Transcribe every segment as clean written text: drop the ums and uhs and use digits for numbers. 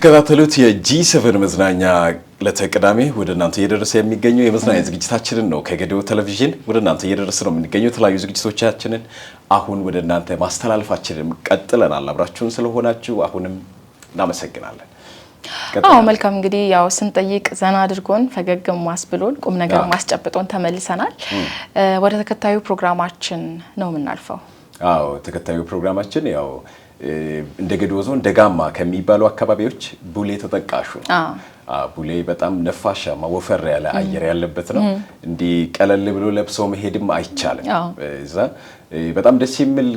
ከታተሉት የጂ7 መዝናኛ ለተቀዳሚ ወደ እናንተ እየደረሰ የሚገኘው የመዝናኛ ዝግጅታችንን ነው። ከገዲዮ ቴሌቪዥን ወደ እናንተ እየደረሰ ነው የሚገኘው የተለያዩ ዝግጅቶቻችንን አሁን ወደ እናንተ ማስተላለፋችንን ቀጥለናል። አብራችሁን ስለሆናችሁ አሁንም እናመሰግናለን። መልካም እንግዲህ ያው ስንጠይቅ ዘና አድርጎን ፈገግም ማስብሎን ቁም ነገር ማስጨብጦን ተመልሰናል። ወደ ተከታዩ ፕሮግራማችን ነው የምናልፈው። ተከታዩ ፕሮግራማችን ያው እንደ ገዲዮ ዞን ደጋማ ከሚባሉ አካባቢዎች ቡሌ ተጠቃሹ ነው። ቡሌ በጣም ነፋሻማ ወፈር ያለ አየር ያለበት ነው። እንዲ ቀለል ብሎ ለብሶ መሄድም አይቻልም። እዛ በጣም ደስ የሚል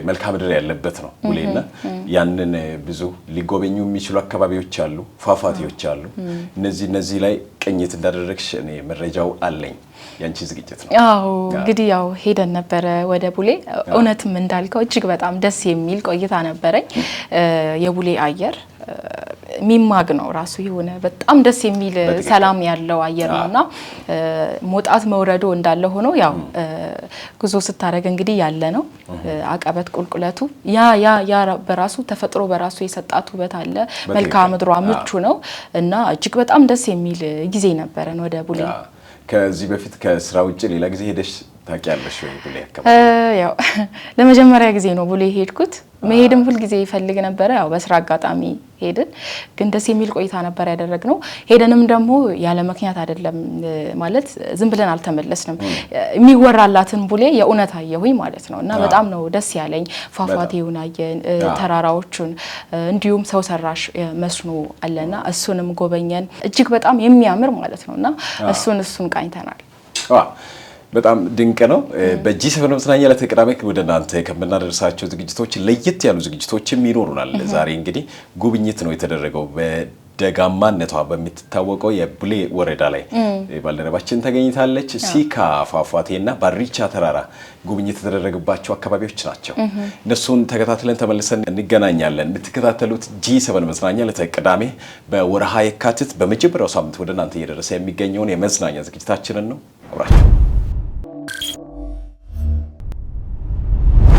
መልክዓ ምድር ያለበት ነው ቡሌና ያንን ብዙ ሊጎበኙ የሚችሉ አካባቢዎች አሉ፣ ፏፏቴዎች አሉ። እነዚህ ላይ ቅኝት እንዳደረግሽ እኔ መረጃው አለኝ። ያንቺ ዝግጅት ነው። እንግዲህ ያው ሄደን ነበር ወደ ቡሌ። እውነትም እንዳልከው እጅግ በጣም ደስ የሚል ቆይታ ነበረኝ። የቡሌ አየር ሚማግ ነው ራሱ የሆነ በጣም ደስ የሚል ሰላም ያለው አየር ነውና ሞጣት መውረዶ እንዳለ ሆኖ ያው ጉዞ ስታረግ እንግዲህ ያለ ነው አቀበት ቁልቁለቱ ያ በራሱ ተፈጥሮ በራሱ የሰጣት ውበት አለ። መልክዓ ምድሯ ምቹ ነው እና እጅግ በጣም ደስ የሚል ጊዜ ነበረን ወደ ቡሌ። ከዚህ በፊት ከስራ ውጪ ሌላ ጊዜ ሄደሽ ታውቂያለሽ ወይ ቡሌ አካባቢ? ያው ለመጀመሪያ ጊዜ ነው ቡሌ ሄድኩት። መሄድም ሁሉ ጊዜ ይፈልግ ነበር። ያው በስራ አጋጣሚ ሄድን፣ ግን ደስ የሚል ቆይታ ነበር ያደረግነው። ሄደንም ደግሞ ያለ ምክንያት አይደለም ማለት ዝም ብለን አልተመለስንም። የሚወራላትን ቡሌ የእውነት አየሁኝ ማለት ነው እና በጣም ነው ደስ ያለኝ። ፏፏቴውን አየን፣ ተራራዎቹን፣ እንዲሁም ሰው ሰራሽ መስኖ አለና እሱንም ጎበኘን። እጅግ በጣም የሚያምር ማለት ነውና እሱን ቃኝተናል። በጣም ድንቅ ነው። በጂ7 መዝናኛ ለተቀዳሚ ወደ እናንተ ከምናደርሳቸው ዝግጅቶች ለየት ያሉ ዝግጅቶችም ይኖሩናል። ዛሬ እንግዲህ ጉብኝት ነው የተደረገው በደጋማነቷ በሚታወቀው የቡሌ ወረዳ ላይ ባልደረባችን ተገኝታለች። ሲካ ፏፏቴና ባሪቻ ተራራ ጉብኝት የተደረገባቸው አካባቢዎች ናቸው። እነሱን ተከታትለን ተመልሰን እንገናኛለን። የምትከታተሉት ጂ7 መዝናኛ ለተቀዳሚ በወርሃ የካቲት በመጀመሪያው ሳምንት ወደ እናንተ እየደረሰ የሚገኘውን የመዝናኛ ዝግጅታችንን ነው። አብራችሁ